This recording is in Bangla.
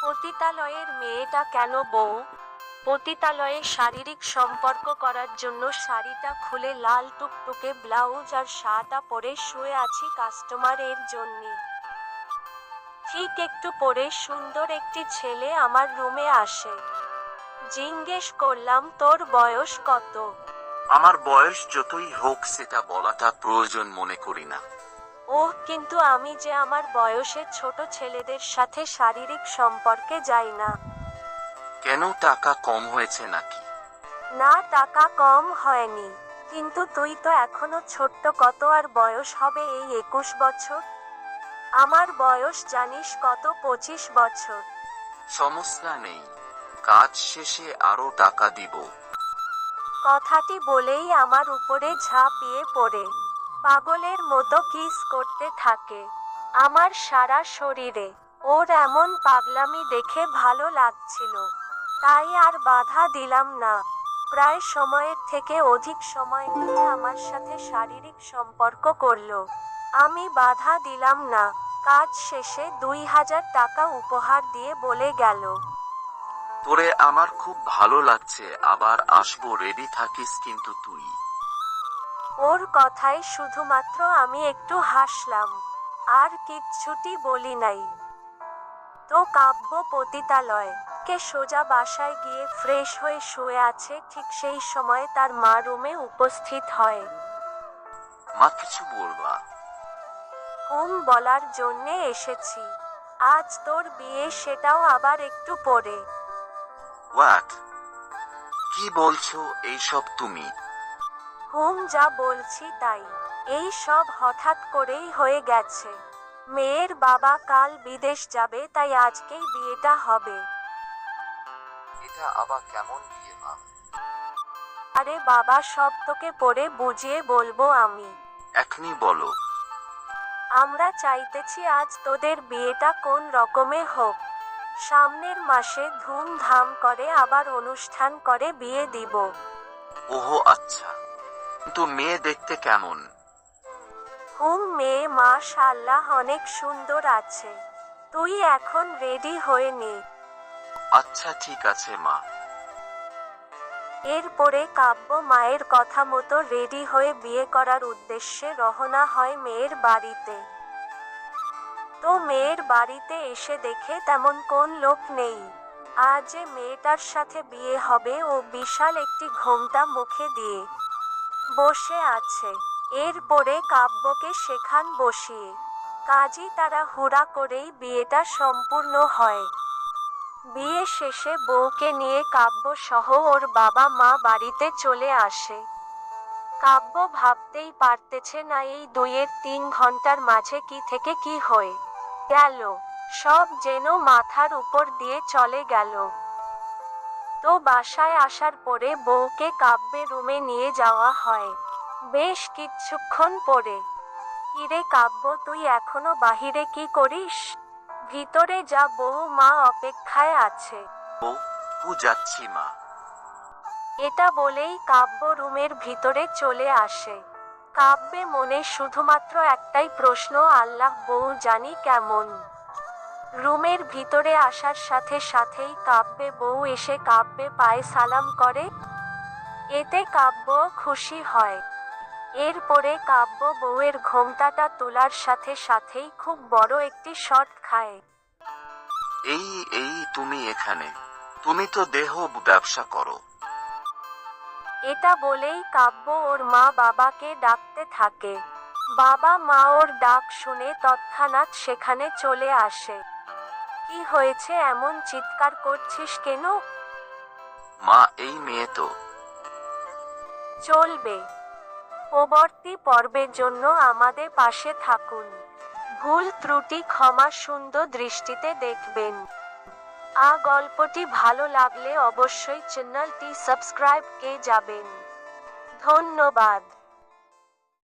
পতিতালয়ের মেয়েটা কেন বউ? পতিতালয়ে শারীরিক সম্পর্ক করার জন্য শাড়িটা খুলে লাল টুকটুকে ব্লাউজ আর শাটা পরে শুয়ে আছি কাস্টমার এর জন্যে। ঠিক একটু পরে সুন্দর একটি ছেলে আমার রুমে আসে। জিজ্ঞেস করলাম, তোর বয়স কত? আমার বয়স যতই হোক সেটা বলাটা প্রয়োজন মনে করি না। ওহ, কিন্তু আমি যে আমার বয়সের ছোট ছেলেদের সাথে শারীরিক সম্পর্কে যাই না। কেন, টাকা কম হয়েছে নাকি? না, টাকা কম হয়নি, কিন্তু তুই তো এখনো ছোট্ট। কত আর বয়স হবে এই 21 বছর? আমার বয়স জানিস কত? 25 বছর। সমস্যা নেই, কাজ শেষে আরো টাকা দিব। কথাটি বলেই আমার উপরে ঝাঁপিয়ে পড়ে পাগলের মতো কিস করতে থাকে আমার সারা শরীরে। ওর এমন পাগলামি দেখে ভালো লাগছিল, তাই আর বাধা দিলাম না। প্রায় সময়ের থেকে অধিক সময় নিয়ে আমার সাথে শারীরিক সম্পর্ক করলো। আমি বাধা দিলাম না। কাজ শেষে 2000 টাকা উপহার দিয়ে বলে গেল, তোরে আমার খুব ভালো লাগছে, আবার আসবো, রেডি থাকিস কিন্তু তুই। ওর কথায় শুধুমাত্র আমি একটু হাসলাম, আর কিচ্ছুটি বলি নাই। তো কাব্য পতিতালয় কে সোজা বাসায় গিয়ে ফ্রেশ হয়ে শুয়ে আছে। ঠিক সেই সময় তার মা রুমে উপস্থিত হয়। মা, কিছু বলবা? বলার জন্যে এসেছি। আজ তোর বিয়ে, সেটাও আবার একটু পরে। হোয়াট? কি বলছো এইসব তুমি? যা বলছি তাই। এই সব হঠাৎ করেই হয়ে গেছে। মেয়ের বাবা কাল বিদেশ যাবে, তাই আজকেই বিয়েটা হবে। এটা আবার কেমন বিয়ে মা? আরে বাবা, সব তোকে পরে বুঝিয়ে বলবো আমি। এখনই বলো। আমরা চাইতেছি আজ তোদের বিয়েটা কোন রকমে হোক। সামনের মাসে ধুমধাম করে আবার অনুষ্ঠান করে বিয়ে দিব। ওহো আচ্ছা, কিন্তু মেয়ে দেখতে কেমন? মেয়ে মাশাআল্লাহ অনেক সুন্দর আছে। তুই এখন রেডি হয়ে নে। আচ্ছা ঠিক আছে মা। এরপরে কাব্য মায়ের কথা মতো রেডি হয়ে বিয়ে করার উদ্দেশ্যে রওনা হয় মেয়ের বাড়িতে। তো মেয়ের বাড়িতে এসে দেখে তেমন কোন লোক নেই। আজ যে মেয়েটার সাথে বিয়ে হবে ও বিশাল একটি ঘোমটা মুখে দিয়ে বসে আছে। এরপরে কাব্যকে সেখান বসিয়ে কাজী তাড়াহুড়া করেই বিয়েটা সম্পূর্ণ হয়। বিয়ে শেষে বউকে নিয়ে কাব্য সহ ওর বাবা মা বাড়িতে চলে আসে। কাব্য ভাবতেই পারতেছে না এই 2-3 ঘন্টার মাঝে কি থেকে কি হয়ে গেল। সব যেন মাথার উপর দিয়ে চলে গেল। তো বাসায় আসার পরে বউকে কাব্যের রুমে নিয়ে যাওয়া হয়। বেশ কিছুক্ষণ পরে, কিরে কাব্য, তুই এখনো বাহিরে কি করিস? ভিতরে যা, বউ মা অপেক্ষায় আছে। যাচ্ছি মা। এটা বলেই কাব্য রুমের ভিতরে চলে আসে। কাব্যে মনে শুধুমাত্র একটাই প্রশ্ন, আল্লাহ, বউ জানি কেমন। রুমের ভিতরে আসার সাথে সাথেই কাব্যে বউ এসে কাব্যে পায়ে সালাম করে। এতে কাব্য খুশি হয়। এরপরে কাব্য বউয়ের ঘোমটাটা তোলার সাথে সাথেই খুব বড় একটি শট খায়। এই এই তুমি এখানে? তুমি তো দেহ ব্যবসা করো। এটা বলেই কাব্য ওর মা বাবাকে ডাকতে থাকে। বাবা মা ওর ডাক শুনে তৎক্ষণাৎ সেখানে চলে আসে। কি হয়েছে, এমন চিৎকার করছিস কেন? মা, এই মেয়ে তো। চলবে। পরবর্তী পর্বের জন্য আমাদের পাশে থাকুন। ভুল ত্রুটি ক্ষমা সুন্দর দৃষ্টিতে দেখবেন। গল্পটি ভালো লাগলে অবশ্যই চ্যানেলটি সাবস্ক্রাইব কে যাবেন। ধন্যবাদ।